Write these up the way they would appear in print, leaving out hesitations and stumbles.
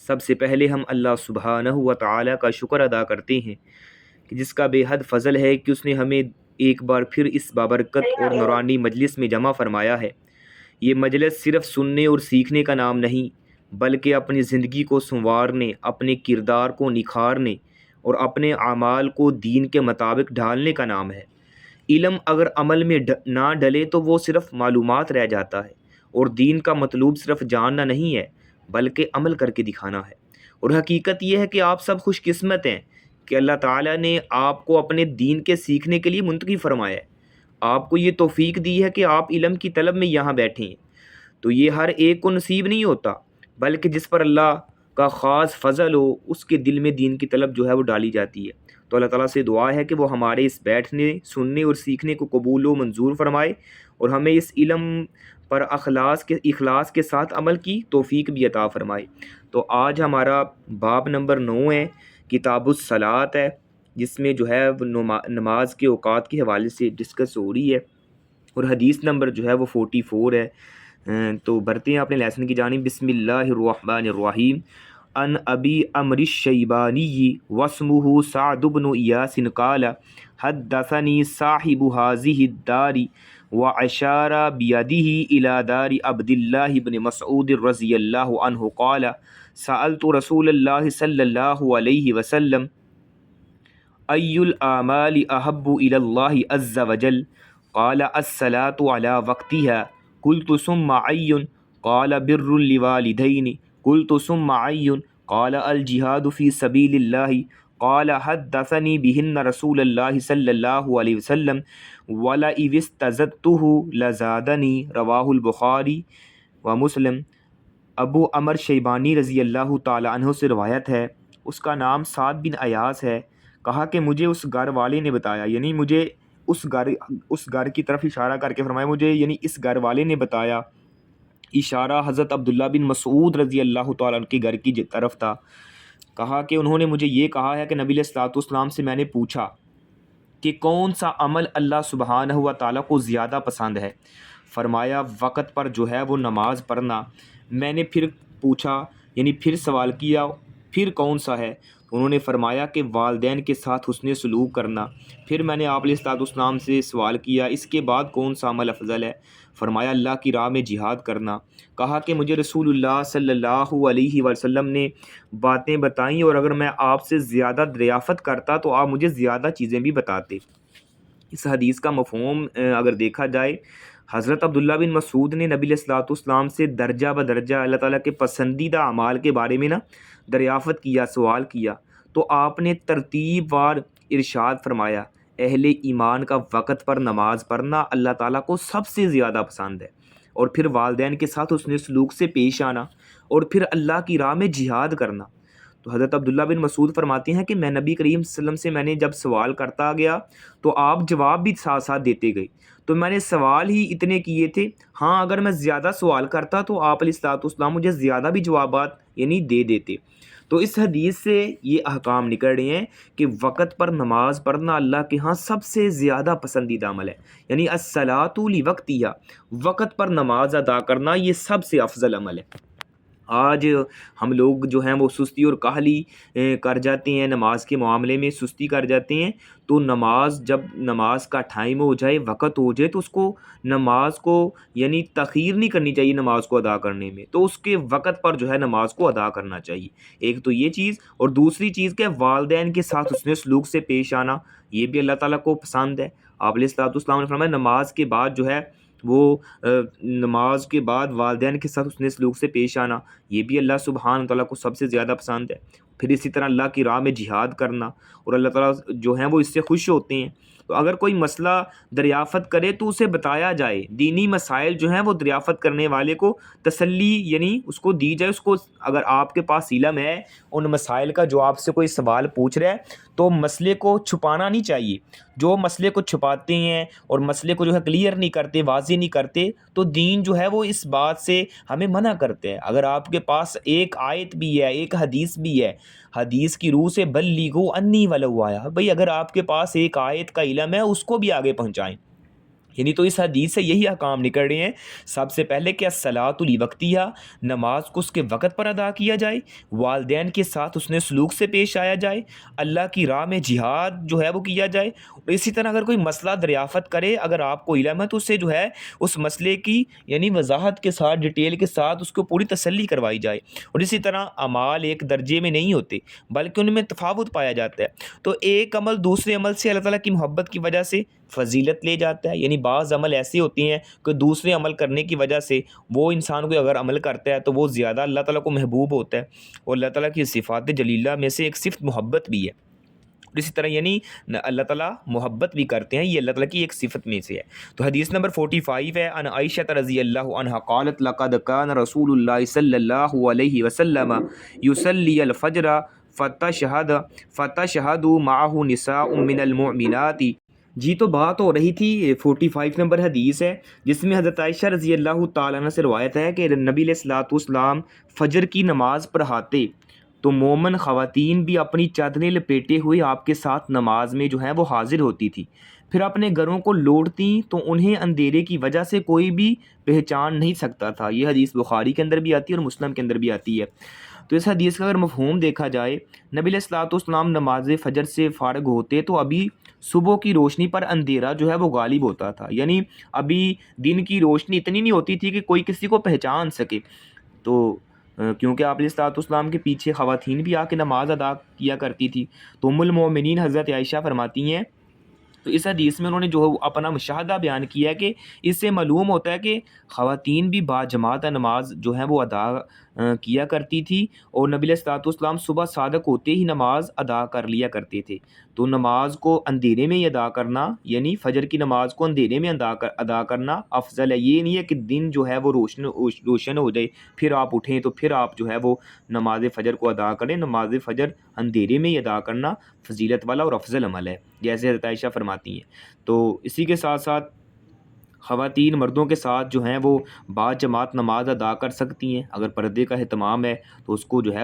سب سے پہلے ہم اللہ سبحانہ و تعالیٰ کا شکر ادا کرتے ہیں کہ جس کا بے حد فضل ہے کہ اس نے ہمیں ایک بار پھر اس بابرکت اور نورانی مجلس میں جمع فرمایا ہے۔ یہ مجلس صرف سننے اور سیکھنے کا نام نہیں، بلکہ اپنی زندگی کو سنوارنے، اپنے کردار کو نکھارنے اور اپنے اعمال کو دین کے مطابق ڈھالنے کا نام ہے۔ علم اگر عمل میں نہ ڈلے تو وہ صرف معلومات رہ جاتا ہے، اور دین کا مطلوب صرف جاننا نہیں ہے بلکہ عمل کر کے دکھانا ہے۔ اور حقیقت یہ ہے کہ آپ سب خوش قسمت ہیں کہ اللہ تعالیٰ نے آپ کو اپنے دین کے سیکھنے کے لیے منتخب فرمایا ہے، آپ کو یہ توفیق دی ہے کہ آپ علم کی طلب میں یہاں بیٹھے ہیں۔ تو یہ ہر ایک کو نصیب نہیں ہوتا، بلکہ جس پر اللہ کا خاص فضل ہو اس کے دل میں دین کی طلب جو ہے وہ ڈالی جاتی ہے۔ تو اللہ تعالیٰ سے دعا ہے کہ وہ ہمارے اس بیٹھنے، سننے اور سیکھنے کو قبول و منظور فرمائے، اور ہمیں اس علم پر اخلاص کے ساتھ عمل کی توفیق بھی عطا فرمائے۔ تو آج ہمارا باب نمبر 9 ہے، کتاب الصلاۃ ہے، جس میں جو ہے وہ نماز کے اوقات کے حوالے سے ڈسکس ہو رہی ہے، اور حدیث نمبر جو ہے وہ 44 ہے۔ تو بڑھتے ہیں اپنے لیسن کی جانب۔ بسم اللہ الرحمن الرحیم۔ ان ابی عمرو الشیبانی واسمہ سعد بن ایاس قال حدثنی صاحب هذه الدار واشار بیده الى دار عبد الله بن مسعود رضی اللہ عنہ قال سألت رسول اللہ صلی اللہ علیہ وسلم ای الاعمال احب الى اللہ عز وجل قال الصلاة على وقتها قلت ثم ای قال بر الوالدین قلت ثم ای قال الجهاد في سبيل الله قال حدثني بهن رسول الله صلی اللہ علیہ وسلم ولئن استزدته لزادنی رواہ البخاری و مسلم۔ ابو عمر شیبانی رضی اللہ تعالی عنہ سے روایت ہے، اس کا نام سعد بن ایاس ہے، کہا کہ مجھے اس گھر والے نے بتایا، یعنی مجھے اس گھر کی طرف اشارہ کر کے فرمایا، مجھے یعنی اس گھر والے نے بتایا، اشارہ حضرت عبداللہ بن مسعود رضی اللہ تعالیٰ عنہ کے گھر کی طرف تھا۔ کہا کہ انہوں نے مجھے یہ کہا ہے کہ نبی علیہ الصلوۃ والسلام سے میں نے پوچھا کہ کون سا عمل اللہ سبحانہ و تعالیٰ کو زیادہ پسند ہے؟ فرمایا وقت پر جو ہے وہ نماز پڑھنا۔ میں نے پھر پوچھا، یعنی پھر سوال کیا، پھر کون سا ہے؟ انہوں نے فرمایا کہ والدین کے ساتھ حسن سلوک کرنا۔ پھر میں نے آپ علیہ الصلوۃ والسلام سے سوال کیا اس کے بعد کون سا عمل افضل ہے؟ فرمایا اللہ کی راہ میں جہاد کرنا۔ کہا کہ مجھے رسول اللہ صلی اللہ علیہ وسلم نے باتیں بتائیں، اور اگر میں آپ سے زیادہ دریافت کرتا تو آپ مجھے زیادہ چیزیں بھی بتاتے۔ اس حدیث کا مفہوم اگر دیکھا جائے، حضرت عبداللہ بن مسعود نے نبی علیہ الصلوۃ والسلام سے درجہ بدرجہ اللہ تعالیٰ کے پسندیدہ اعمال کے بارے میں دریافت کیا، سوال کیا، تو آپ نے ترتیب وار ارشاد فرمایا اہل ایمان کا وقت پر نماز پڑھنا اللہ تعالیٰ کو سب سے زیادہ پسند ہے، اور پھر والدین کے ساتھ حسن سلوک سے پیش آنا، اور پھر اللہ کی راہ میں جہاد کرنا۔ تو حضرت عبداللہ بن مسعود فرماتے ہیں کہ میں نبی کریم صلی اللہ علیہ وسلم سے میں نے جب سوال کرتا گیا تو آپ جواب بھی ساتھ ساتھ دیتے گئے، تو میں نے سوال ہی اتنے کیے تھے، ہاں اگر میں زیادہ سوال کرتا تو آپ علیہ الصلوۃ والسلام مجھے زیادہ بھی جوابات یعنی دے دیتے۔ تو اس حدیث سے یہ احکام نکل رہے ہیں کہ وقت پر نماز پڑھنا اللہ کے ہاں سب سے زیادہ پسندیدہ عمل ہے، یعنی الصلاۃ لوقتہا، وقت پر نماز ادا کرنا یہ سب سے افضل عمل ہے۔ آج ہم لوگ جو ہیں وہ سستی اور کاہلی کر جاتے ہیں، نماز کے معاملے میں سستی کر جاتے ہیں، تو جب نماز کا ٹائم ہو جائے، وقت ہو جائے، تو اس کو نماز کو یعنی تاخیر نہیں کرنی چاہیے نماز کو ادا کرنے میں، تو اس کے وقت پر جو ہے نماز کو ادا کرنا چاہیے۔ ایک تو یہ چیز، اور دوسری چیز کہ والدین کے ساتھ حسن سلوک سے پیش آنا، یہ بھی اللہ تعالیٰ کو پسند ہے۔ آپ علیہ الصلوۃ والسلام نے فرمایا نماز کے بعد جو ہے وہ نماز کے بعد والدین کے ساتھ حسن سلوک سے پیش آنا، یہ بھی اللہ سبحانہ تعالیٰ کو سب سے زیادہ پسند ہے۔ پھر اسی طرح اللہ کی راہ میں جہاد کرنا، اور اللہ تعالیٰ جو ہیں وہ اس سے خوش ہوتے ہیں۔ تو اگر کوئی مسئلہ دریافت کرے تو اسے بتایا جائے، دینی مسائل جو ہیں وہ دریافت کرنے والے کو تسلی یعنی اس کو دی جائے، اس کو اگر آپ کے پاس علم ہے ان مسائل کا، جو آپ سے کوئی سوال پوچھ رہا ہے، تو مسئلے کو چھپانا نہیں چاہیے۔ جو مسئلے کو چھپاتے ہیں اور مسئلے کو جو ہے کلیئر نہیں کرتے، واضح نہیں کرتے، تو دین جو ہے وہ اس بات سے ہمیں منع کرتے ہیں۔ اگر آپ کے پاس ایک آیت بھی ہے، ایک حدیث بھی ہے، حدیث کی روح سے بلغوا انی ولو آیا، بھئی اگر آپ کے پاس ایک آیت کا علم ہے اس کو بھی آگے پہنچائیں۔ یعنی تو اس حدیث سے یہی احکام نکل رہے ہیں، سب سے پہلے کہ الصلاۃ لوقتہا، نماز کو اس کے وقت پر ادا کیا جائے، والدین کے ساتھ اس نے سلوک سے پیش آیا جائے، اللہ کی راہ میں جہاد جو ہے وہ کیا جائے، اور اسی طرح اگر کوئی مسئلہ دریافت کرے، اگر آپ کو علم ہے تو اسے جو ہے اس مسئلے کی یعنی وضاحت کے ساتھ، ڈیٹیل کے ساتھ اس کو پوری تسلی کروائی جائے۔ اور اسی طرح اعمال ایک درجے میں نہیں ہوتے بلکہ ان میں تفاوت پایا جاتا ہے، تو ایک عمل دوسرے عمل سے اللہ تعالیٰ کی محبت کی وجہ سے فضیلت لے جاتا ہے، یعنی بعض عمل ایسے ہوتے ہیں کہ دوسرے عمل کرنے کی وجہ سے وہ انسان کو اگر عمل کرتا ہے تو وہ زیادہ اللہ تعالیٰ کو محبوب ہوتا ہے، اور اللہ تعالیٰ کی صفات جلیلہ میں سے ایک صفت محبت بھی ہے۔ اسی طرح یعنی اللہ تعالیٰ محبت بھی کرتے ہیں، یہ اللہ تعالیٰ کی ایک صفت میں سے ہے۔ تو حدیث نمبر 45 ہے، ان عائشہ رضی اللہ عنہا قالت لقد کان رسول اللہ صلی اللہ علیہ وسلم یصلی الفجر فتشہد معہ نساء من المؤمنات۔ جی تو بات ہو رہی تھی 45 نمبر حدیث ہے جس میں حضرت عائشہ رضی اللہ تعالیٰ عنہ سے روایت ہے کہ نبی علیہ الصلوۃ والسلام فجر کی نماز پڑھاتے تو مومن خواتین بھی اپنی چادریں لپیٹے ہوئے آپ کے ساتھ نماز میں جو ہے وہ حاضر ہوتی تھی، پھر اپنے گھروں کو لوٹتی تو انہیں اندھیرے کی وجہ سے کوئی بھی پہچان نہیں سکتا تھا۔ یہ حدیث بخاری کے اندر بھی آتی ہے اور مسلم کے اندر بھی آتی ہے۔ تو اس حدیث کا اگر مفہوم دیکھا جائے، نبی علیہ الصلوۃ والسلام نماز فجر سے فارغ ہوتے تو ابھی صبح کی روشنی پر اندھیرا جو ہے وہ غالب ہوتا تھا، یعنی ابھی دن کی روشنی اتنی نہیں ہوتی تھی کہ کوئی کسی کو پہچان سکے۔ تو کیونکہ آپ علیہ الصلوۃ والسلام کے پیچھے خواتین بھی آ کے نماز ادا کیا کرتی تھی، تو ام المومنین حضرت عائشہ فرماتی ہیں، تو اس حدیث میں انہوں نے جو اپنا مشاہدہ بیان کیا ہے کہ اس سے معلوم ہوتا ہے کہ خواتین بھی باجماعت نماز جو ہے وہ ادا کیا کرتی تھی، اور نبی علیہ الصلوۃ والسلام صبح صادق ہوتے ہی نماز ادا کر لیا کرتے تھے۔ تو نماز کو اندھیرے میں ہی ادا کرنا، یعنی فجر کی نماز کو اندھیرے میں ادا کرنا افضل ہے، یہ نہیں ہے کہ دن جو ہے وہ روشن ہو جائے پھر آپ اٹھیں تو پھر آپ جو ہے وہ نماز فجر کو ادا کریں۔ نماز فجر اندھیرے میں ہی ادا کرنا فضیلت والا اور افضل عمل ہے، جیسے حضرت عائشہ فرماتی ہیں۔ تو اسی کے ساتھ ساتھ خواتین مردوں کے ساتھ جو ہیں وہ باجماعت نماز ادا کر سکتی ہیں، اگر پردے کا اہتمام ہے تو اس کو جو ہے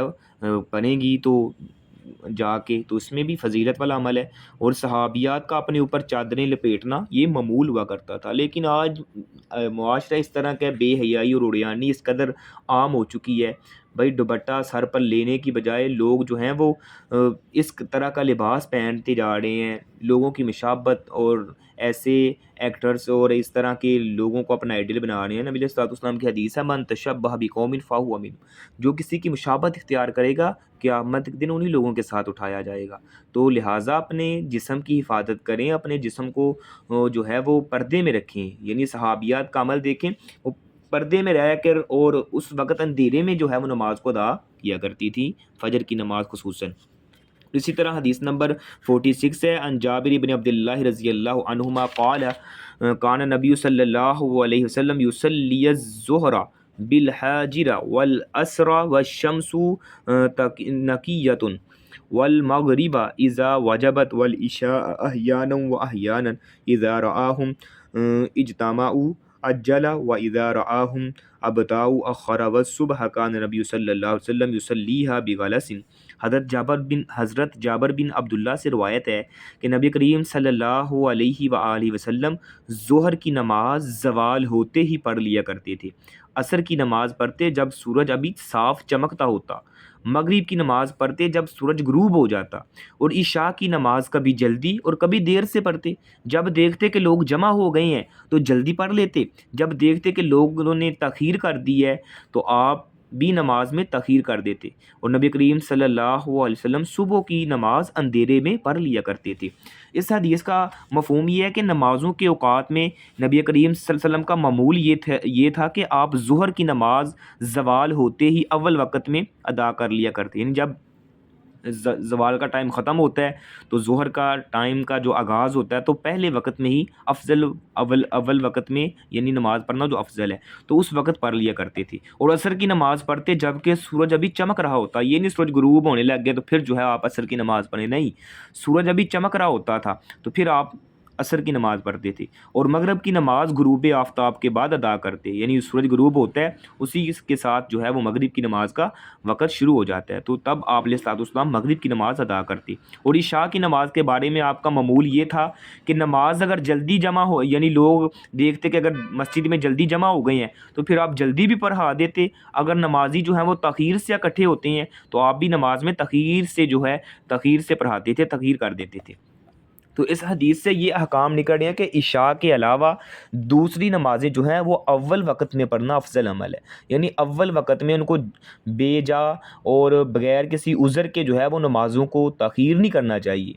پڑھیں گی تو جا کے، تو اس میں بھی فضیلت والا عمل ہے۔ اور صحابیات کا اپنے اوپر چادریں لپیٹنا یہ معمول ہوا کرتا تھا، لیکن آج معاشرہ اس طرح کا بے حیائی اور عریانی اس قدر عام ہو چکی ہے، بھائی دوپٹہ سر پر لینے کی بجائے لوگ جو ہیں وہ اس طرح کا لباس پہنتے جا رہے ہیں، لوگوں کی مشابت اور ایسے ایکٹرز اور اس طرح کے لوگوں کو اپنا آئیڈیل بنا رہے ہیں۔ نبی علیہ الصلوۃ والسلام کی حدیث ہے، من تشبہ بقوم فہو منہم، جو کسی کی مشابت اختیار کرے گا قیامت کے دن انہی لوگوں کے ساتھ اٹھایا جائے گا۔ تو لہٰذا اپنے جسم کی حفاظت کریں، اپنے جسم کو جو ہے وہ پردے میں رکھیں، یعنی صحابیات کا عمل دیکھیں، وہ پردے میں رہ کر اور اس وقت اندھیرے میں جو ہے وہ نماز کو ادا کیا کرتی تھی، فجر کی نماز خصوصاً۔ اسی طرح حدیث نمبر 46 ہے، ان جابر بن عبداللہ رضی اللہ عنہما قال کان نبی صلی اللہ علیہ وسلم یصلی الظہر بالحاجر والعصر والشمس نقیۃ والمغرب اذا وجبت والعشاء احیانا واحیانا اذا رآہم اجتمعوا عجل واذا رآہم ابطاؤ اخر والصبح کان نبی صلی اللہ علیہ وسلم یصلیھا بغلس۔ حضرت جابر بن عبداللہ سے روایت ہے کہ نبی کریم صلی اللہ علیہ وآلہ وسلم ظہر کی نماز زوال ہوتے ہی پڑھ لیا کرتے تھے، عصر کی نماز پڑھتے جب سورج ابھی صاف چمکتا ہوتا، مغرب کی نماز پڑھتے جب سورج غروب ہو جاتا، اور عشاء کی نماز کبھی جلدی اور کبھی دیر سے پڑھتے، جب دیکھتے کہ لوگ جمع ہو گئے ہیں تو جلدی پڑھ لیتے، جب دیکھتے کہ لوگوں نے تاخیر کر دی ہے تو آپ بھی نماز میں تاخیر کر دیتے، اور نبی کریم صلی اللہ علیہ وسلم صبح کی نماز اندھیرے میں پڑھ لیا کرتے تھے۔ اس حدیث کا مفہوم یہ ہے کہ نمازوں کے اوقات میں نبی کریم صلی اللہ علیہ وسلم کا معمول یہ تھا کہ آپ ظہر کی نماز زوال ہوتے ہی اول وقت میں ادا کر لیا کرتے، یعنی جب زوال کا ٹائم ختم ہوتا ہے تو ظہر کا ٹائم کا جو آغاز ہوتا ہے تو پہلے وقت میں ہی افضل اول وقت میں یعنی نماز پڑھنا جو افضل ہے تو اس وقت پڑھ لیا کرتے تھے، اور عصر کی نماز پڑھتے جب کہ سورج ابھی چمک رہا ہوتا، یہ نہیں سورج غروب ہونے لگ گیا تو پھر جو ہے آپ عصر کی نماز پڑھیں، نہیں، سورج ابھی چمک رہا ہوتا تھا تو پھر آپ عصر کی نماز پڑھتے تھے، اور مغرب کی نماز غروب آفتاب کے بعد ادا کرتے، یعنی سورج غروب ہوتا ہے اسی کے ساتھ جو ہے وہ مغرب کی نماز کا وقت شروع ہو جاتا ہے، تو تب آپ علیہ الصلوۃ والسلام مغرب کی نماز ادا کرتے۔ اور عشاء کی نماز کے بارے میں آپ کا معمول یہ تھا کہ نماز اگر جلدی جمع ہو، یعنی لوگ دیکھتے کہ اگر مسجد میں جلدی جمع ہو گئے ہیں تو پھر آپ جلدی بھی پڑھا دیتے، اگر نمازی جو ہیں وہ تاخیر سے اکٹھے ہوتے ہیں تو آپ بھی نماز میں تاخیر سے پڑھاتے تھے، تاخیر کر دیتے تھے۔ تو اس حدیث سے یہ احکام نکل رہے ہیں کہ عشاء کے علاوہ دوسری نمازیں جو ہیں وہ اول وقت میں پڑھنا افضل عمل ہے، یعنی اول وقت میں ان کو بے جا اور بغیر کسی عذر کے جو ہے وہ نمازوں کو تاخیر نہیں کرنا چاہیے،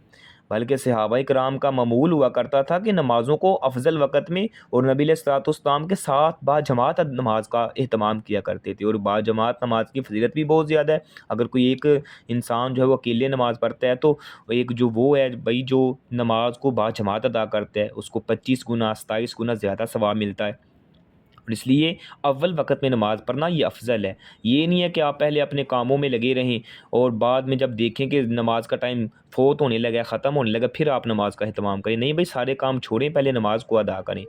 بلکہ صحابہ کرام کا معمول ہوا کرتا تھا کہ نمازوں کو افضل وقت میں اور نبی علیہ الصلوۃ والسلام کے ساتھ با جماعت نماز کا اہتمام کیا کرتے تھے، اور با جماعت نماز کی فضیلت بھی بہت زیادہ ہے۔ اگر کوئی ایک انسان جو ہے وہ اکیلے نماز پڑھتا ہے تو ایک جو وہ ہے بھائی جو نماز کو با جماعت ادا کرتا ہے اس کو 25 گنا 27 گنا زیادہ ثواب ملتا ہے، اور اس لیے اول وقت میں نماز پڑھنا یہ افضل ہے۔ یہ نہیں ہے کہ آپ پہلے اپنے کاموں میں لگے رہیں اور بعد میں جب دیکھیں کہ نماز کا ٹائم فوت ہونے لگا، ختم ہونے لگا، پھر آپ نماز کا اہتمام کریں۔ نہیں بھائی، سارے کام چھوڑیں، پہلے نماز کو ادا کریں۔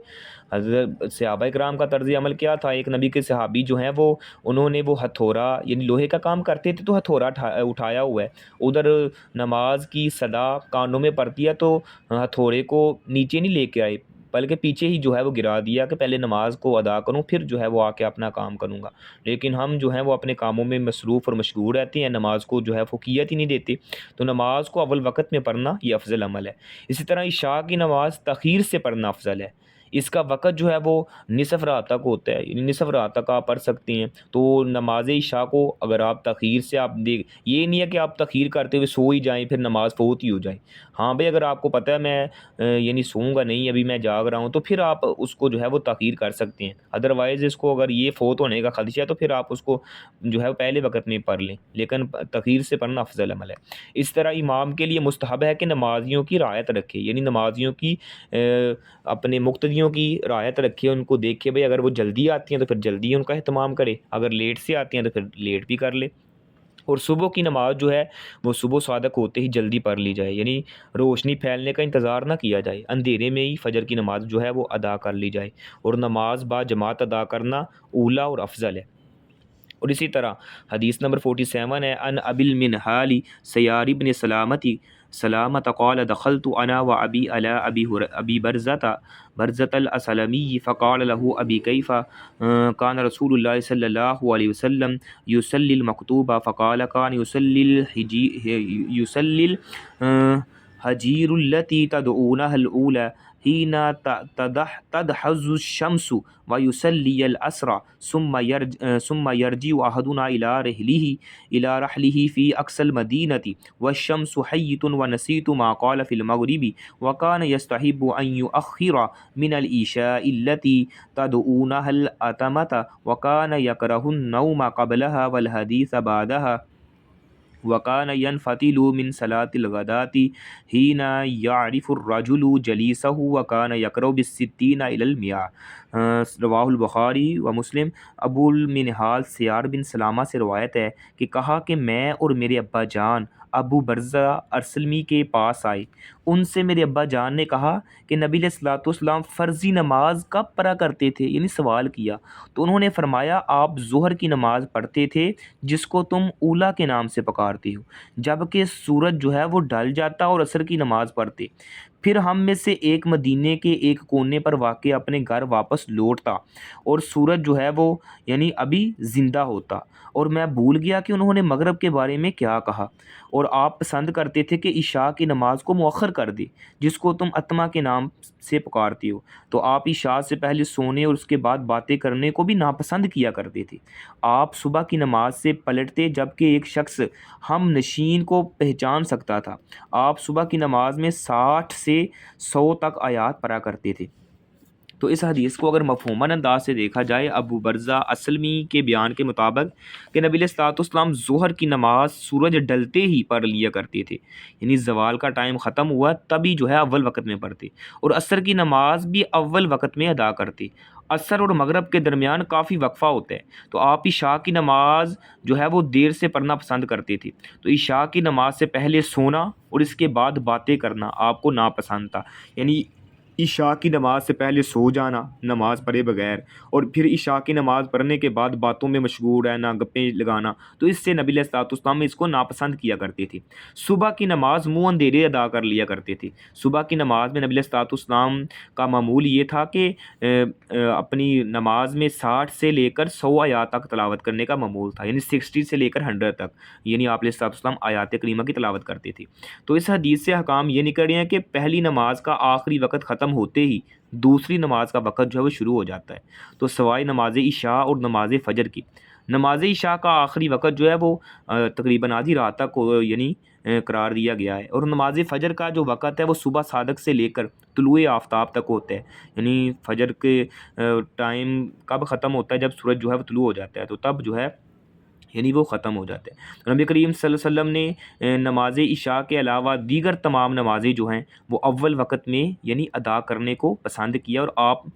حضرت صحابہ کرام کا طرز عمل کیا تھا؟ ایک نبی کے صحابی جو ہیں انہوں نے وہ ہتھوڑا، یعنی لوہے کا کام کرتے تھے، تو ہتھوڑا اٹھایا ہوا ہے، ادھر نماز کی صدا کانوں میں پڑتی ہے تو ہتھوڑے کو نیچے نہیں لے کے آئے، بلکہ پیچھے ہی جو ہے وہ گرا دیا کہ پہلے نماز کو ادا کروں پھر جو ہے وہ آ کے اپنا کام کروں گا۔ لیکن ہم جو ہیں وہ اپنے کاموں میں مصروف اور مشغول رہتے ہیں، نماز کو جو ہے فوقیت ہی نہیں دیتے، تو نماز کو اول وقت میں پڑھنا یہ افضل عمل ہے۔ اسی طرح عشاء کی نماز تاخیر سے پڑھنا افضل ہے، اس کا وقت جو ہے وہ نصف رات تک ہوتا ہے، یعنی نصف رات تک آپ پڑھ سکتے ہیں۔ تو نماز عشاء کو اگر آپ تاخیر سے یہ نہیں ہے کہ آپ تاخیر کرتے ہوئے سو ہی جائیں پھر نماز فوت ہی ہو جائے۔ ہاں بھئی، اگر آپ کو پتہ ہے میں یعنی سوؤں گا نہیں، ابھی میں جاگ رہا ہوں، تو پھر آپ اس کو جو ہے وہ تاخیر کر سکتے ہیں، ادروائز اس کو اگر یہ فوت ہونے کا خدشہ ہے تو پھر آپ اس کو جو ہے پہلے وقت میں پڑھ لیں، لیکن تاخیر سے پڑھنا افضل عمل ہے۔ اس طرح امام کے لیے مستحب ہے کہ نمازیوں کی رعایت رکھے، یعنی نمازیوں کی اپنے مقتدیوں کی رعایت رکھے، ان کو دیکھے بھئی اگر وہ جلدی آتی ہیں تو پھر جلدی ان کا اہتمام کرے، اگر لیٹ سے آتی ہیں تو پھر لیٹ بھی کر لے۔ اور صبح کی نماز جو ہے وہ صبح صادق ہوتے ہی جلدی پڑھ لی جائے، یعنی روشنی پھیلنے کا انتظار نہ کیا جائے، اندھیرے میں ہی فجر کی نماز جو ہے وہ ادا کر لی جائے، اور نماز با جماعت ادا کرنا اولیٰ اور افضل ہے۔ اور اسی طرح حدیث نمبر 47 ہے، ان ابی المنہال سیار بن سلامت قال دخلت انا و ابی علی ابی برزۃ الاسلمی فقال له ابی کیف کان رسول اللہ صلی اللہ علیہ وسلم یصلی المکتوبہ فقال کان یصلی الحجیر التی تدعونها الاولی حين تدحز الشمس ويصلي العصر ثم يرجع أحدنا إلى رحله في أقصى المدينة والشمس حية ونسيت ما قال في المغرب وكان يستحب أن يؤخر من العشاء التي تدعونها الأتمة وكان يكره النوم قبلها والحديث بعدها وَكَانَ يَنْفَتِلُ مِنْ صَلَاةِ الْغَدَاةِ حِينَ يَعْرِفُ الرَّجُلُ جَلِيسَهُ وَكَانَ يَقْرَأُ بِالسِّتِّينَ إِلَى الْمِئَةِ رواہ البخاری و مسلم۔ ابو المنہال سیار بن سلامہ سے روایت ہے کہ کہا کہ میں اور میرے ابا جان ابو برزہ ارسلمی کے پاس آئے، ان سے میرے ابا جان نے کہا کہ نبی علیہ الصلوۃ والسلام فرضی نماز کب پڑھا کرتے تھے، یعنی سوال کیا، تو انہوں نے فرمایا آپ ظہر کی نماز پڑھتے تھے جس کو تم اولیٰ کے نام سے پکارتے ہو، جبکہ سورج جو ہے وہ ڈھل جاتا اور عصر کی نماز پڑھتے، پھر ہم میں سے ایک مدینے کے ایک کونے پر واقع اپنے گھر واپس لوٹتا اور سورج جو ہے وہ یعنی ابھی زندہ ہوتا، اور میں بھول گیا کہ انہوں نے مغرب کے بارے میں کیا کہا، اور آپ پسند کرتے تھے کہ عشاء کی نماز کو مؤخر کر دے جس کو تم اتما کے نام سے پکارتے ہو، تو آپ عشاء سے پہلے سونے اور اس کے بعد باتیں کرنے کو بھی ناپسند کیا کرتے تھے۔ آپ صبح کی نماز سے پلٹتے جبکہ ایک شخص ہم نشین کو پہچان سکتا تھا، آپ صبح کی نماز میں 60 سے 100 تک آیات پڑھا کرتے تھے۔ تو اس حدیث کو اگر مفہوماً انداز سے دیکھا جائے، ابو برزہ اسلمی کے بیان کے مطابق کہ نبی علیہ الصلوۃ والسلام ظہر کی نماز سورج ڈلتے ہی پڑھ لیا کرتے تھے، یعنی زوال کا ٹائم ختم ہوا تبھی جو ہے اول وقت میں پڑھتے، اور عصر کی نماز بھی اول وقت میں ادا کرتے۔ عصر اور مغرب کے درمیان کافی وقفہ ہوتا ہے، تو آپ عشاء کی نماز جو ہے وہ دیر سے پڑھنا پسند کرتے تھے، تو عشاء کی نماز سے پہلے سونا اور اس کے بعد باتیں کرنا آپ کو ناپسند تھا، یعنی عشاء کی نماز سے پہلے سو جانا نماز پڑھے بغیر، اور پھر عشاء کی نماز پڑھنے کے بعد باتوں میں مشغول رہنا، گپیں لگانا، تو اس سے نبی علیہ الصلوۃ والسلام اس کو ناپسند کیا کرتے تھے۔ صبح کی نماز منہ اندھیرے ادا کر لیا کرتے تھے۔ صبح کی نماز میں نبی علیہ الصلوۃ والسلام کا معمول یہ تھا کہ اپنی نماز میں 60 سے لے کر 100 آیات تک تلاوت کرنے کا معمول تھا، یعنی 60 سے لے کر 100 تک، یعنی آپ علیہ الصلوۃ والسلام آیات کریمہ کی تلاوت کرتے تھے۔ تو اس حدیث سے حکام یہ نکل رہے ہیں کہ پہلی نماز کا آخری وقت ختم ہوتے ہی دوسری نماز کا وقت جو ہے وہ شروع ہو جاتا ہے۔ تو سوائے نماز عشاء اور نماز فجر کی، نماز عشاء کا آخری وقت جو ہے وہ تقریباً آدھی رات تک یعنی قرار دیا گیا ہے، اور نماز فجر کا جو وقت ہے وہ صبح صادق سے لے کر طلوع آفتاب تک ہوتا ہے، یعنی فجر کے ٹائم کب ختم ہوتا ہے؟ جب سورج جو ہے وہ طلوع ہو جاتا ہے، تو تب جو ہے یعنی وہ ختم ہو جاتے ہیں۔ تو نبی کریم صلی اللہ علیہ وسلم نے نماز عشاء کے علاوہ دیگر تمام نمازیں جو ہیں وہ اول وقت میں یعنی ادا کرنے کو پسند کیا، اور آپ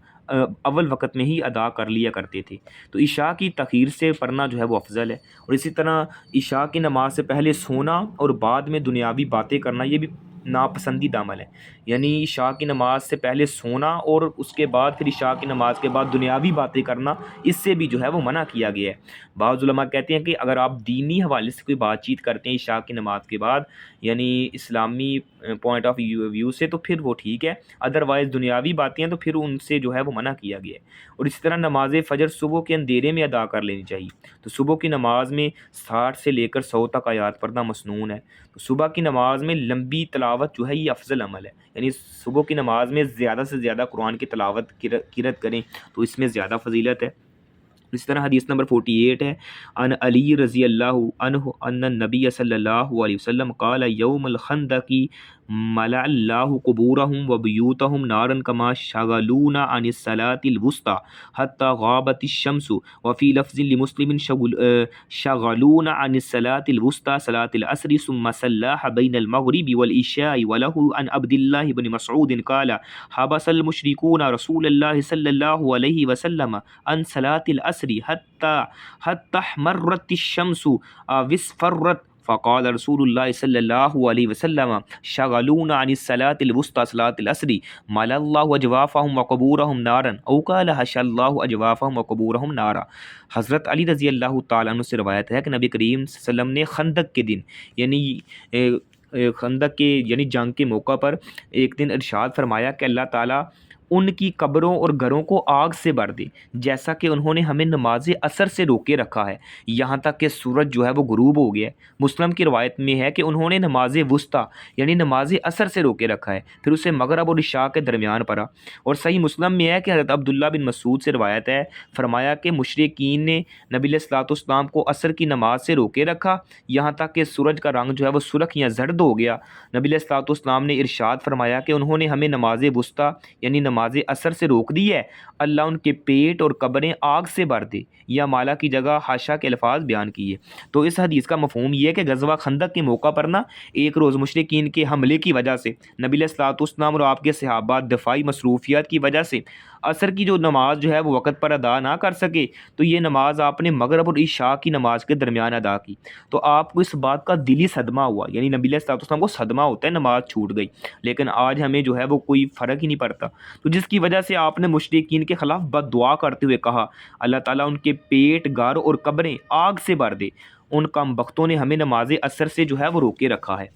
اول وقت میں ہی ادا کر لیا کرتے تھے۔ تو عشاء کی تاخیر سے پڑھنا جو ہے وہ افضل ہے، اور اسی طرح عشاء کی نماز سے پہلے سونا اور بعد میں دنیاوی باتیں کرنا یہ بھی ناپسندیدہ عمل ہے، یعنی عشاء کی نماز سے پہلے سونا اور اس کے بعد پھر عشاء کی نماز کے بعد دنیاوی باتیں کرنا، اس سے بھی جو ہے وہ منع کیا گیا ہے۔ بعض علماء کہتے ہیں کہ اگر آپ دینی حوالے سے کوئی بات چیت کرتے ہیں عشاء کی نماز کے بعد، یعنی اسلامی پوائنٹ آف ویو سے، تو پھر وہ ٹھیک ہے، ادروائز دنیاوی باتیں ہیں تو پھر ان سے جو ہے وہ منع کیا گیا ہے۔ اور اسی طرح نماز فجر صبح کے اندھیرے میں ادا کر لینی چاہیے۔ تو صبح کی نماز میں 60 سے لے کر 100 تک آیات پڑھنا مسنون ہے۔ تو صبح کی نماز میں لمبی تلاوت جو ہے یہ افضل عمل ہے، یعنی صبح کی نماز میں زیادہ سے زیادہ قرآن کی تلاوت قرأت کریں تو اس میں زیادہ فضیلت ہے۔ اس طرح حدیث نمبر 48 ہے، ان علی رضی اللہ عنہ ان النبی صلی اللہ علیہ وسلم قال یوم الخندق ملأ اللہ قبورہم وبیوتہم نارا کما شغلونا عن الصلاة الوسطى حتى غابت الشمس، وفی لفظ لمسلم شغلونا عن الصلاة الوسطى صلاة العصر ثم صلى بین المغرب والعشاء، وله عن عبد الله بن مسعود قال حبس المشركون رسول الله صلی اللہ علیہ وسلم عن صلاة العصر حتى احمرت الشمس واصفرت، فقال رسول اللہ صلی اللہ علیہ وسلم شغلونا عن الصلاة الوسطى صلاة العصر ملأ اللہ اجوافهم وقبورهم نارا، او قال حشى اللہ اجوافهم وقبورهم نارا۔ حضرت علی رضی اللہ تعالیٰ عنہ سے روایت ہے کہ نبی کریم صلی اللہ علیہ وسلم نے خندق کے دن یعنی خندق کے یعنی جنگ کے موقع پر ایک دن ارشاد فرمایا کہ اللہ تعالیٰ ان کی قبروں اور گھروں کو آگ سے بھر دے، جیسا کہ انہوں نے ہمیں نماز عصر سے روکے رکھا ہے یہاں تک کہ سورج جو ہے وہ غروب ہو گیا ہے۔ مسلم کی روایت میں ہے کہ انہوں نے نماز وسطیٰ یعنی نماز عصر سے روکے رکھا ہے، پھر اسے مغرب اور عشاء کے درمیان پڑھا۔ اور صحیح مسلم میں ہے کہ حضرت عبداللہ بن مسعود سے روایت ہے، فرمایا کہ مشرکین نے نبی علیہ الصلوۃ والسلام کو عصر کی نماز سے روکے رکھا یہاں تک کہ سورج کا رنگ جو ہے وہ سرخ یا زرد ہو گیا۔ نبی علیہ الصلوۃ والسلام نے ارشاد فرمایا کہ انہوں نے ہمیں نماز وسطیٰ یعنی نماز عصر سے روک دی ہے، اللہ ان کے پیٹ اور قبریں آگ سے بھر دے، یا مالا کی جگہ حاشا کے الفاظ بیان کیے۔ تو اس حدیث کا مفہوم یہ ہے کہ غزوہ خندق کے موقع پر ایک روز مشرکین کے حملے کی وجہ سے نبی علیہ الصلوۃ والسلام اور آپ کے صحابہ دفاعی مصروفیات کی وجہ سے عصر کی جو نماز جو ہے وہ وقت پر ادا نہ کر سکے، تو یہ نماز آپ نے مغرب اور عشاء کی نماز کے درمیان ادا کی۔ تو آپ کو اس بات کا دلی صدمہ ہوا، یعنی نبی علیہ الصلوۃ والسلام کو صدمہ ہوتا ہے نماز چھوٹ گئی، لیکن آج ہمیں جو ہے وہ کوئی فرق ہی نہیں پڑتا۔ تو جس کی وجہ سے آپ نے مشرکین کے خلاف بد دعا کرتے ہوئے کہا اللہ تعالیٰ ان کے پیٹ، گھر اور قبریں آگ سے بھر دے، ان کم بختوں نے ہمیں نماز عصر سے جو ہے وہ روکے رکھا ہے۔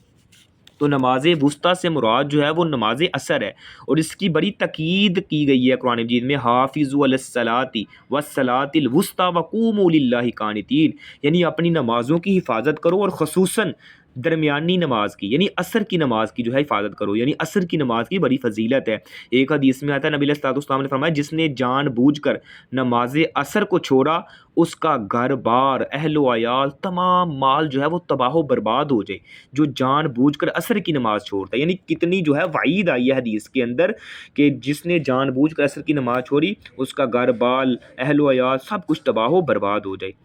تو نماز وسطیٰ سے مراد جو ہے وہ نماز عصر ہے، اور اس کی بڑی تاکید کی گئی ہے قرآن مجید میں، حافظوا علی الصلاۃ والصلاۃ الوسطیٰ وقوموا للہ قانتین، یعنی اپنی نمازوں کی حفاظت کرو اور خصوصاً درمیانی نماز کی یعنی عصر کی نماز کی جو ہے حفاظت کرو، یعنی عصر کی نماز کی بڑی فضیلت ہے۔ ایک حدیث میں آتا ہے نبی علیہ الصلوۃ والسلام نے فرمایا جس نے جان بوجھ کر نماز عصر کو چھوڑا اس کا گھر بار، اہل و عیال، تمام مال جو ہے وہ تباہ و برباد ہو جائے، جو جان بوجھ کر عصر کی نماز چھوڑتا ہے۔ یعنی کتنی جو ہے وعید آئی ہے حدیث کے اندر کہ جس نے جان بوجھ کر عصر کی نماز چھوڑی اس کا گھر بال، اہل و عیال سب کچھ تباہ و برباد ہو جائے۔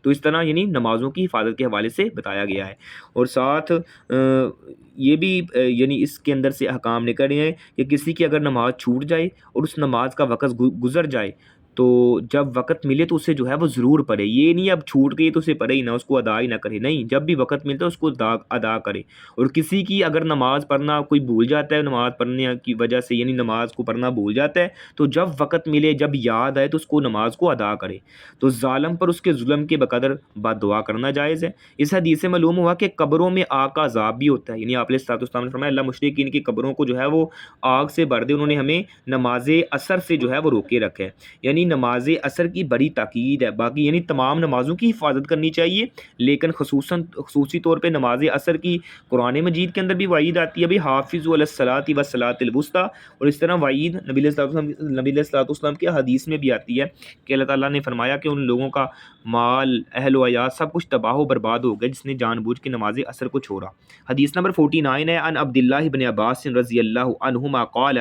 تو اس طرح یعنی نمازوں کی حفاظت کے حوالے سے بتایا گیا ہے، اور ساتھ یہ بھی یعنی اس کے اندر سے احکام نکل رہے ہیں کہ کسی کی اگر نماز چھوٹ جائے اور اس نماز کا وقت گزر جائے تو جب وقت ملے تو اسے جو ہے وہ ضرور پڑھے، یہ نہیں اب چھوٹ گئی تو اسے پڑھے ہی نہ، اس کو ادا ہی نہ کرے، نہیں، جب بھی وقت ملتا ہے اس کو ادا کرے۔ اور کسی کی اگر نماز پڑھنا کوئی بھول جاتا ہے، نماز پڑھنے کی وجہ سے یعنی نماز کو پڑھنا بھول جاتا ہے، تو جب وقت ملے، جب یاد آئے تو اس کو نماز کو ادا کرے۔ تو ظالم پر اس کے ظلم کے بقدر بد دعا کرنا جائز ہے۔ اس حدیث سے معلوم ہوا کہ قبروں میں آگ کا عذاب بھی ہوتا ہے، یعنی آپ علیہ الصلوۃ والسلام نے فرمایا اللہ مشرکین کی قبروں کو جو ہے وہ آگ سے بھر دے، انہوں نے ہمیں نماز عصر سے جو ہے وہ روکے رکھا ہے، یعنی نماز عصر کی بڑی تاکید ہے۔ باقی یعنی تمام نمازوں کی حفاظت کرنی چاہیے، لیکن خصوصی طور پہ نماز عصر کی قرآن مجید کے اندر بھی وعید آتی ہے بھی حافظوا علی الصلاۃ والصلاۃ الوسطیٰ، اور اس طرح وعید نبی علیہ الصلوۃ والسلام کی حدیث میں بھی آتی ہے کہ اللہ تعالیٰ نے فرمایا کہ ان لوگوں کا مال، اہل و عیال سب کچھ تباہ و برباد ہو گیا جس نے جان بوجھ کے نماز عصر کو چھوڑا۔ حدیث نمبر 49 ہے، ان عبداللہ بن عباس رضی اللہ عنہما قال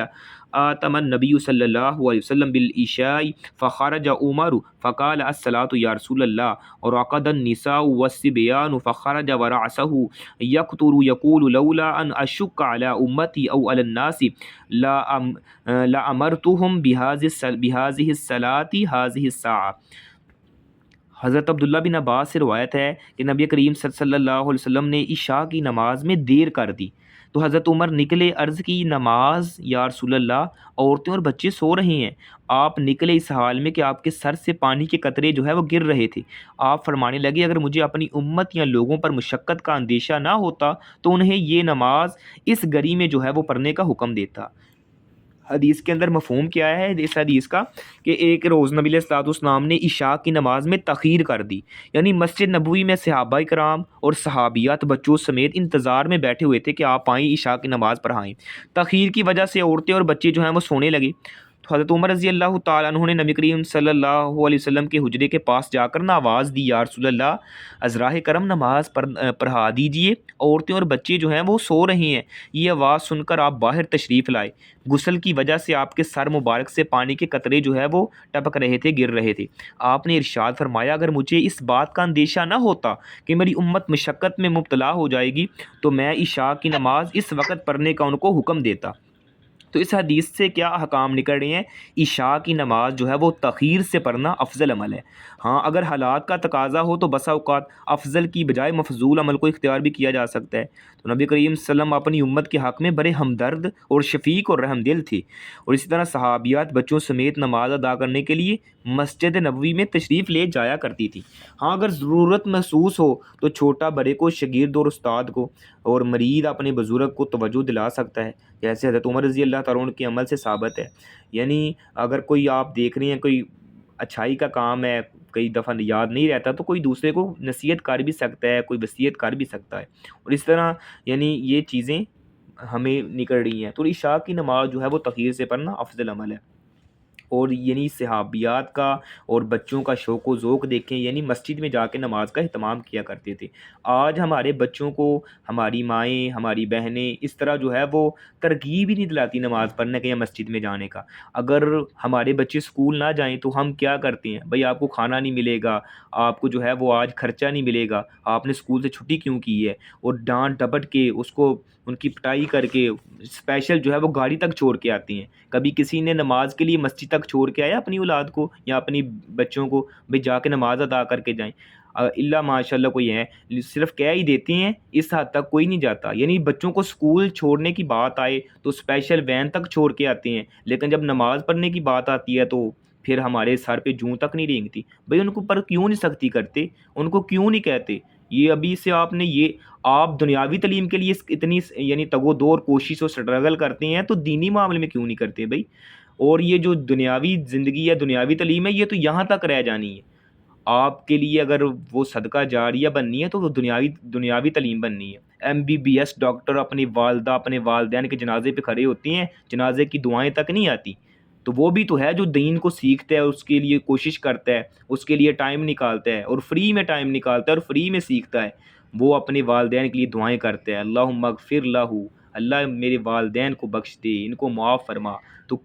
آتم النبی صلی اللہ علیہ وسلم بالعشاء فخرج عمر فقال الصلاۃ یا رسول اللہ، ورقد النساء والصبیان فخرج ورعسه یقطر یقول لولا ان اشق علی امتی او علی الناس لامرتهم بهذه الصلاۃ هذه الساعة۔ حضرت عبداللہ بن عباس سے روایت ہے کہ نبی کریم صلی اللہ علیہ وسلم نے عشاء کی نماز میں دیر کر دی تو حضرت عمر نکلے، عرض کی نماز یا رسول اللہ، عورتیں اور بچے سو رہے ہیں۔ آپ نکلے اس حال میں کہ آپ کے سر سے پانی کے قطرے جو ہے وہ گر رہے تھے۔ آپ فرمانے لگے اگر مجھے اپنی امت یا لوگوں پر مشقت کا اندیشہ نہ ہوتا تو انہیں یہ نماز اس گھڑی میں جو ہے وہ پڑھنے کا حکم دیتا۔ حدیث کے اندر مفہوم کیا ہے اس حدیث کا کہ ایک روز نبی علیہ الصلوۃ والسلام نے عشاء کی نماز میں تاخیر کر دی، یعنی مسجد نبوی میں صحابہ کرام اور صحابیات بچوں سمیت انتظار میں بیٹھے ہوئے تھے کہ آپ آئیں عشاء کی نماز پڑھائیں۔ تاخیر کی وجہ سے عورتیں اور بچے جو ہیں وہ سونے لگے تو حضرت عمر رضی اللہ تعالیٰ عنہ نے نبی کریم صلی اللہ علیہ وسلم کے حجرے کے پاس جا کر نہ آواز دی یا رسول اللہ ازراہ کرم نماز پڑھا دیجئے، عورتیں اور بچے جو ہیں وہ سو رہے ہیں۔ یہ آواز سن کر آپ باہر تشریف لائے، غسل کی وجہ سے آپ کے سر مبارک سے پانی کے قطرے جو ہے وہ ٹپک رہے تھے، گر رہے تھے۔ آپ نے ارشاد فرمایا اگر مجھے اس بات کا اندیشہ نہ ہوتا کہ میری امت مشقت میں مبتلا ہو جائے گی تو میں عشاء کی نماز اس وقت پڑھنے کا ان کو حکم دیتا۔ تو اس حدیث سے کیا احکام نکل رہے ہیں؟ عشاء کی نماز جو ہے وہ تاخیر سے پڑھنا افضل عمل ہے۔ ہاں اگر حالات کا تقاضا ہو تو بسا اوقات افضل کی بجائے مفضول عمل کو اختیار بھی کیا جا سکتا ہے۔ تو نبی کریم صلی اللہ علیہ وسلم اپنی امت کے حق میں بڑے ہمدرد اور شفیق اور رحم دل تھے، اور اسی طرح صحابیات بچوں سمیت نماز ادا کرنے کے لیے مسجد نبوی میں تشریف لے جایا کرتی تھی۔ ہاں اگر ضرورت محسوس ہو تو چھوٹا بڑے کو، شاگرد اور استاد کو، اور مریض اپنے بزرگ کو توجہ دلا سکتا ہے، جیسے حضرت عمر رضی اللہ تعالیٰ عنہ کے عمل سے ثابت ہے۔ یعنی اگر کوئی آپ دیکھ رہے ہیں کوئی اچھائی کا کام ہے، کئی دفعہ یاد نہیں رہتا تو کوئی دوسرے کو نصیحت کر بھی سکتا ہے، کوئی وصیت کر بھی سکتا ہے، اور اس طرح یعنی یہ چیزیں ہمیں نکل رہی ہیں۔ تو عشاء کی نماز جو ہے وہ تاخیر سے پڑھنا افضل عمل ہے۔ اور یعنی صحابیات کا اور بچوں کا شوق و ذوق دیکھیں، یعنی مسجد میں جا کے نماز کا اہتمام کیا کرتے تھے۔ آج ہمارے بچوں کو ہماری مائیں، ہماری بہنیں اس طرح جو ہے وہ ترغیب ہی نہیں دلاتی نماز پڑھنے کا یا مسجد میں جانے کا۔ اگر ہمارے بچے اسکول نہ جائیں تو ہم کیا کرتے ہیں، بھئی آپ کو کھانا نہیں ملے گا، آپ کو جو ہے وہ آج خرچہ نہیں ملے گا، آپ نے اسکول سے چھٹی کیوں کی ہے، اور ڈانٹ ڈپٹ کے اس کو ان کی پٹائی کر کے اسپیشل جو ہے وہ گاڑی تک چھوڑ کے آتی ہیں۔ کبھی کسی نے نماز کے لیے مسجد تک چھوڑ کے آیا اپنی اولاد کو یا اپنی بچوں کو، بھئی جا کے نماز ادا کر کے جائیں؟ اللہ ماشاء اللہ کوئی ہے، صرف کہہ ہی دیتے ہیں، اس حد تک کوئی نہیں جاتا۔ یعنی بچوں کو اسکول چھوڑنے کی بات آئے تو اسپیشل وین تک چھوڑ کے آتے ہیں، لیکن جب نماز پڑھنے کی بات آتی ہے تو پھر ہمارے سر پہ جوں تک نہیں رینگتی۔ بھئی ان کو پر کیوں نہیں سختی کرتے، ان کو کیوں نہیں کہتے یہ ابھی سے آپ نے یہ آپ دنیاوی تعلیم کے لیے اتنی یعنی تگ و دو اور کوشش اور سٹرگل کرتے ہیں تو دینی معاملے میں کیوں نہیں کرتے بھائی؟ اور یہ جو دنیاوی زندگی ہے، دنیاوی تعلیم ہے، یہ تو یہاں تک رہ جانی ہے۔ آپ کے لیے اگر وہ صدقہ جاریہ بننی ہے تو وہ دنیاوی تعلیم بننی ہے۔ MBBS ڈاکٹر اپنی والدہ اپنے والدین کے جنازے پہ کھڑے ہوتے ہیں، جنازے کی دعائیں تک نہیں آتی، تو وہ بھی تو ہے جو دین کو سیکھتا ہے، اس کے لیے کوشش کرتا ہے، اس کے لیے ٹائم نکالتا ہے، اور فری میں ٹائم نکالتا ہے اور فری میں سیکھتا ہے۔ وہ اپنے والدین کے لیے دعائیں کرتا ہے، اللہم اغفر لہ، اللہ میرے والدین کو بخش دے، ان کو معاف فرما۔ تو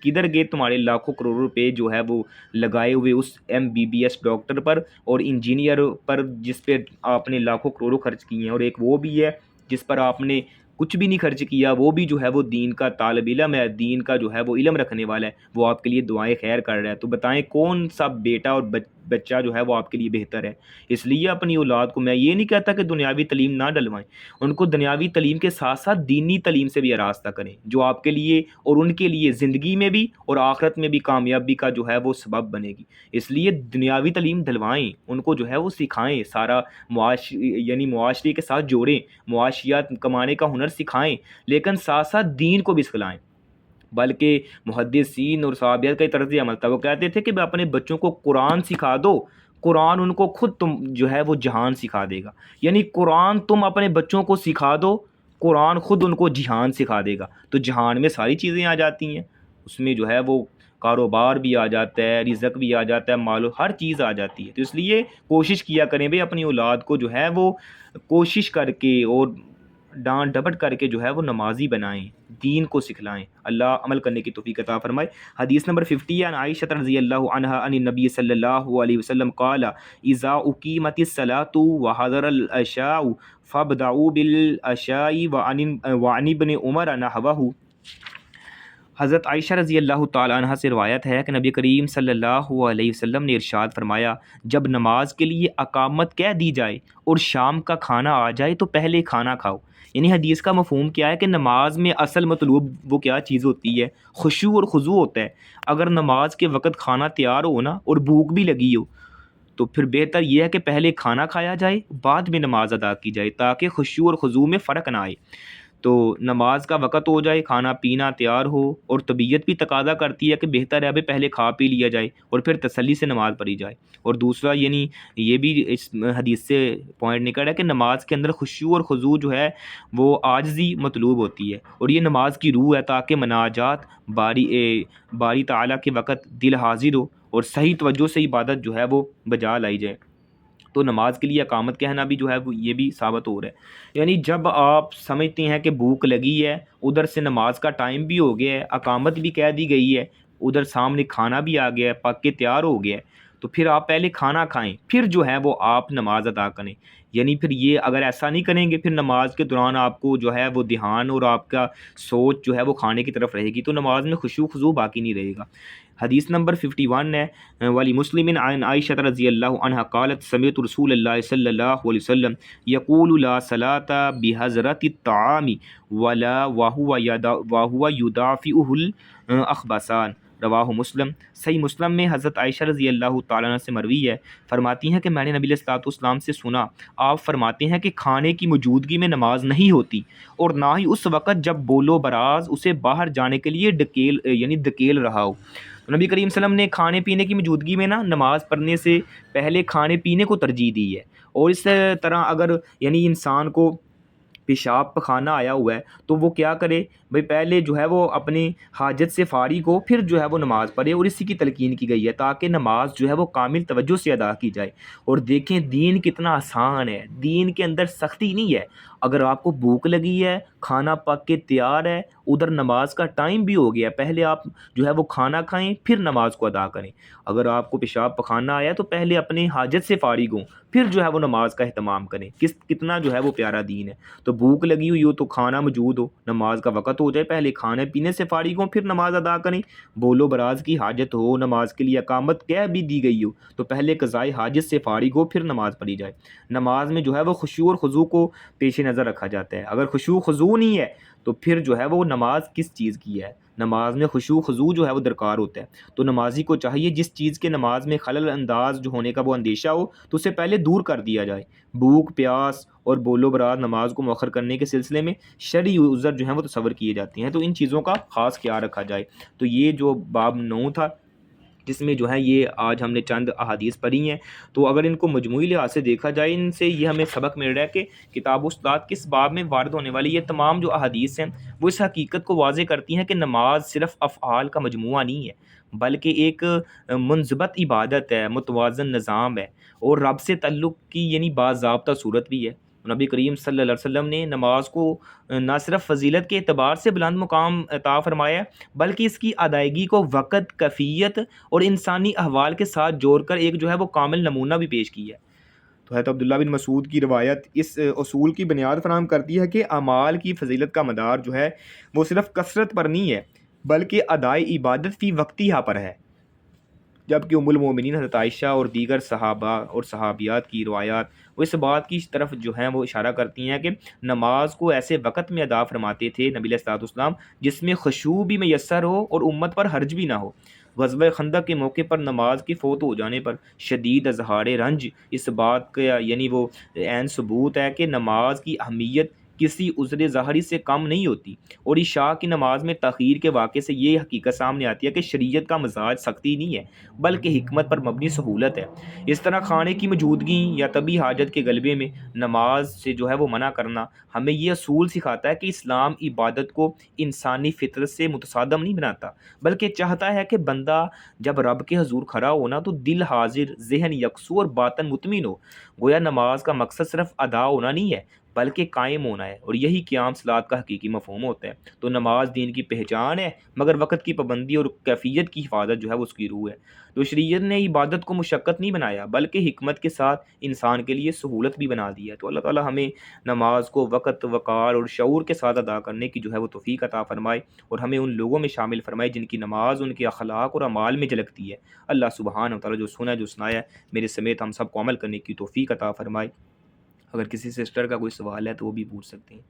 کدھر گئے تمہارے لاکھوں کروڑ روپے جو ہے وہ لگائے ہوئے اس MBBS ڈاکٹر پر اور انجینئر پر، جس پہ آپ نے لاکھوں کروڑوں خرچ کیے ہیں، اور ایک وہ بھی ہے جس پر آپ نے کچھ بھی نہیں خرچ کیا، وہ بھی جو ہے وہ دین کا طالب علم ہے، دین کا جو ہے وہ علم رکھنے والا ہے، وہ آپ کے لیے دعائیں خیر کر رہا ہے، تو بتائیں کون سا بیٹا اور بچہ جو ہے وہ آپ کے لیے بہتر ہے؟ اس لیے اپنی اولاد کو، میں یہ نہیں کہتا کہ دنیاوی تعلیم نہ ڈلوائیں، ان کو دنیاوی تعلیم کے ساتھ ساتھ دینی تعلیم سے بھی آراستہ کریں، جو آپ کے لیے اور ان کے لیے زندگی میں بھی اور آخرت میں بھی کامیابی کا جو ہے وہ سبب بنے گی۔ اس لیے دنیاوی تعلیم دلوائیں، ان کو جو ہے وہ سکھائیں، سارا یعنی معاشرے کے ساتھ جوڑیں، معاشیات کمانے کا ہنر سکھائیں، لیکن ساتھ ساتھ دین کو بھی سکھلائیں۔ بلکہ محدثین اور صحابیات کا طرز عمل تھا، وہ کہتے تھے کہ اپنے بچوں کو قرآن سکھا دو، قرآن ان کو خود تم جو ہے وہ جہان سکھا دے گا، یعنی قرآن تم اپنے بچوں کو سکھا دو، قرآن خود ان کو جہان سکھا دے گا۔ تو جہان میں ساری چیزیں آ جاتی ہیں، اس میں جو ہے وہ کاروبار بھی آ جاتا ہے، رزق بھی آ جاتا ہے، مال ہر چیز آ جاتی ہے۔ تو اس لیے کوشش کیا کریں بھائی اپنی اولاد کو جو ہے وہ کوشش کر کے اور ڈانٹ ڈپٹ کر کے جو ہے وہ نمازی بنائیں، دین کو سکھلائیں۔ اللہ عمل کرنے کی توفیق عطا فرمائے۔ حدیث نمبر 50 عن عائشہ رضی اللہ عنہا عن النبی صلی اللہ علیہ وسلم قال اذا اقیمت الصلاۃ وحضر العشاء فابدعوا بالعشاء وعن ابن عمر نحوہ۔ حضرت عائشہ رضی اللہ تعالیٰ عنہ سے روایت ہے کہ نبی کریم صلی اللہ علیہ وسلم نے ارشاد فرمایا، جب نماز کے لیے اقامت کہہ دی جائے اور شام کا کھانا آ جائے تو پہلے کھانا کھاؤ۔ یعنی حدیث کا مفہوم کیا ہے کہ نماز میں اصل مطلوب وہ کیا چیز ہوتی ہے؟ خشوع اور خضوع ہوتا ہے۔ اگر نماز کے وقت کھانا تیار ہو نا اور بھوک بھی لگی ہو تو پھر بہتر یہ ہے کہ پہلے کھانا کھایا جائے، بعد میں نماز ادا کی جائے، تاکہ خشوع اور خضوع میں فرق نہ آئے۔ تو نماز کا وقت ہو جائے، کھانا پینا تیار ہو اور طبیعت بھی تقاضا کرتی ہے کہ بہتر ہے ابھی پہلے کھا پی لیا جائے اور پھر تسلی سے نماز پڑھی جائے۔ اور دوسرا یعنی یہ بھی اس حدیث سے پوائنٹ نکل رہا ہے کہ نماز کے اندر خشوع اور خضوع جو ہے وہ عاجزی مطلوب ہوتی ہے، اور یہ نماز کی روح ہے، تاکہ مناجات باری تعالیٰ کے وقت دل حاضر ہو اور صحیح توجہ سے عبادت جو ہے وہ بجا لائی جائے۔ تو نماز کے لیے اقامت کہنا بھی جو ہے وہ یہ بھی ثابت ہو رہا ہے، یعنی جب آپ سمجھتے ہیں کہ بھوک لگی ہے، ادھر سے نماز کا ٹائم بھی ہو گیا ہے، اقامت بھی کہہ دی گئی ہے، ادھر سامنے کھانا بھی آ گیا ہے، پک کے تیار ہو گیا ہے، تو پھر آپ پہلے کھانا کھائیں، پھر جو ہے وہ آپ نماز ادا کریں۔ یعنی پھر یہ اگر ایسا نہیں کریں گے، پھر نماز کے دوران آپ کو جو ہے وہ دھیان اور آپ کا سوچ جو ہے وہ کھانے کی طرف رہے گی، تو نماز میں خشوع خضوع باقی نہیں رہے گا۔ حدیث نمبر 51 ہے والی مسلم عن عائشہ رضی اللہ عنہ قالت سمعت رسول اللہ صلی اللہ علیہ وسلم یقول لا صلاة بحضرت الطعام ولا وهو يدافعه الاخبثان، رواہ مسلم۔ صحیح مسلم میں حضرت عائشہ رضی اللہ تعالیٰ عنہ سے مروی ہے، فرماتی ہیں کہ میں نے نبی علیہ الصلوۃ والسلام سے سنا، آپ فرماتے ہیں کہ کھانے کی موجودگی میں نماز نہیں ہوتی، اور نہ ہی اس وقت جب بولو براز اسے باہر جانے کے لیے دھکیل رہا ہو۔ تو نبی کریم صلی اللہ علیہ وسلم نے کھانے پینے کی موجودگی میں نا نماز پڑھنے سے پہلے کھانے پینے کو ترجیح دی ہے۔ اور اس طرح اگر یعنی انسان کو پیشاب پخانہ آیا ہوا ہے تو وہ کیا کرے بھئی، پہلے جو ہے وہ اپنی حاجت سے فارغ ہو، پھر جو ہے وہ نماز پڑھے، اور اسی کی تلقین کی گئی ہے تاکہ نماز جو ہے وہ کامل توجہ سے ادا کی جائے۔ اور دیکھیں دین کتنا آسان ہے، دین کے اندر سختی نہیں ہے۔ اگر آپ کو بھوک لگی ہے، کھانا پک کے تیار ہے، ادھر نماز کا ٹائم بھی ہو گیا، پہلے آپ جو ہے وہ کھانا کھائیں، پھر نماز کو ادا کریں۔ اگر آپ کو پیشاب پخانہ آیا تو پہلے اپنی حاجت سے فارغ ہوں، پھر جو ہے وہ نماز کا اہتمام کریں۔ کتنا جو ہے وہ پیارا دین ہے۔ تو بھوک لگی ہوئی ہو تو کھانا موجود ہو، نماز کا وقت ہو جائے، پہلے کھانے پینے سے فارغ ہوں، پھر نماز ادا کریں۔ بولو براز کی حاجت ہو، نماز کے لیے اقامت کہہ بھی دی گئی ہو، تو پہلے قضائے حاجت سے فارغ ہو، پھر نماز پڑھی جائے۔ نماز میں جو ہے وہ خشوع اور خضوع کو پیش نظر رکھا جاتا ہے۔ اگر خشوع خضوع نہیں ہے تو پھر جو ہے وہ نماز کس چیز کی ہے؟ نماز میں خشوع خضوع جو ہے وہ درکار ہوتا ہے۔ تو نمازی کو چاہیے جس چیز کے نماز میں خلل انداز جو ہونے کا وہ اندیشہ ہو تو اسے پہلے دور کر دیا جائے۔ بھوک پیاس اور بولو براز نماز کو مؤخر کرنے کے سلسلے میں شرعی عذر جو ہیں وہ تصور کیے جاتے ہیں، تو ان چیزوں کا خاص خیال رکھا جائے۔ تو یہ جو باب 9 تھا جس میں جو ہے یہ آج ہم نے چند احادیث پڑھی ہیں، تو اگر ان کو مجموعی لحاظ سے دیکھا جائے، ان سے یہ ہمیں سبق مل رہا ہے کہ کتاب و استاد کس باب میں وارد ہونے والی یہ تمام جو احادیث ہیں وہ اس حقیقت کو واضح کرتی ہیں کہ نماز صرف افعال کا مجموعہ نہیں ہے، بلکہ ایک منضبط عبادت ہے، متوازن نظام ہے، اور رب سے تعلق کی یعنی باضابطہ صورت بھی ہے۔ نبی کریم صلی اللہ علیہ وسلم نے نماز کو نہ صرف فضیلت کے اعتبار سے بلند مقام عطا فرمایا بلکہ اس کی ادائیگی کو وقت، کیفیت اور انسانی احوال کے ساتھ جوڑ کر ایک جو ہے وہ کامل نمونہ بھی پیش کیا ہے۔ تو حضرت عبداللہ بن مسعود کی روایت اس اصول کی بنیاد فراہم کرتی ہے کہ اعمال کی فضیلت کا مدار جو ہے وہ صرف کثرت پر نہیں ہے بلکہ ادائی عبادت فی وقتیہا پر ہے، جبکہ ام المومنین حضرت عائشہ اور دیگر صحابہ اور صحابیات کی روایات وہ اس بات کی طرف جو ہیں وہ اشارہ کرتی ہیں کہ نماز کو ایسے وقت میں ادا فرماتے تھے نبی علیہ الصلوۃ والسلام جس میں خشوع بھی میسر ہو اور امت پر حرج بھی نہ ہو۔ غزوہ خندق کے موقع پر نماز کے فوت ہو جانے پر شدید اظہار رنج اس بات کا یعنی وہ عین ثبوت ہے کہ نماز کی اہمیت کسی عذر ظاہری سے کم نہیں ہوتی، اور عشاء کی نماز میں تاخیر کے واقعے سے یہ حقیقت سامنے آتی ہے کہ شریعت کا مزاج سختی نہیں ہے بلکہ حکمت پر مبنی سہولت ہے۔ اس طرح کھانے کی موجودگی یا طبی حاجت کے غلبے میں نماز سے جو ہے وہ منع کرنا ہمیں یہ اصول سکھاتا ہے کہ اسلام عبادت کو انسانی فطرت سے متصادم نہیں بناتا بلکہ چاہتا ہے کہ بندہ جب رب کے حضور کھڑا ہونا تو دل حاضر، ذہن یکسو اور باطن مطمئن ہو۔ گویا نماز کا مقصد صرف ادا ہونا نہیں ہے بلکہ قائم ہونا ہے، اور یہی قیام صلاۃ کا حقیقی مفہوم ہوتا ہے۔ تو نماز دین کی پہچان ہے، مگر وقت کی پابندی اور کیفیت کی حفاظت جو ہے وہ اس کی روح ہے۔ تو شریعت نے عبادت کو مشقت نہیں بنایا بلکہ حکمت کے ساتھ انسان کے لیے سہولت بھی بنا دی ہے۔ تو اللہ تعالیٰ ہمیں نماز کو وقت، وقار اور شعور کے ساتھ ادا کرنے کی جو ہے وہ توفیق عطا فرمائے، اور ہمیں ان لوگوں میں شامل فرمائے جن کی نماز ان کے اخلاق اور اعمال میں جھلکتی ہے۔ اللہ سبحانہ و تعالیٰ جو سنا جو سنایا ہے میرے سمیت ہم سب کو عمل کرنے کی توفیق عطا فرمائے۔ اگر کسی سسٹر کا کوئی سوال ہے تو وہ بھی پوچھ سکتے ہیں۔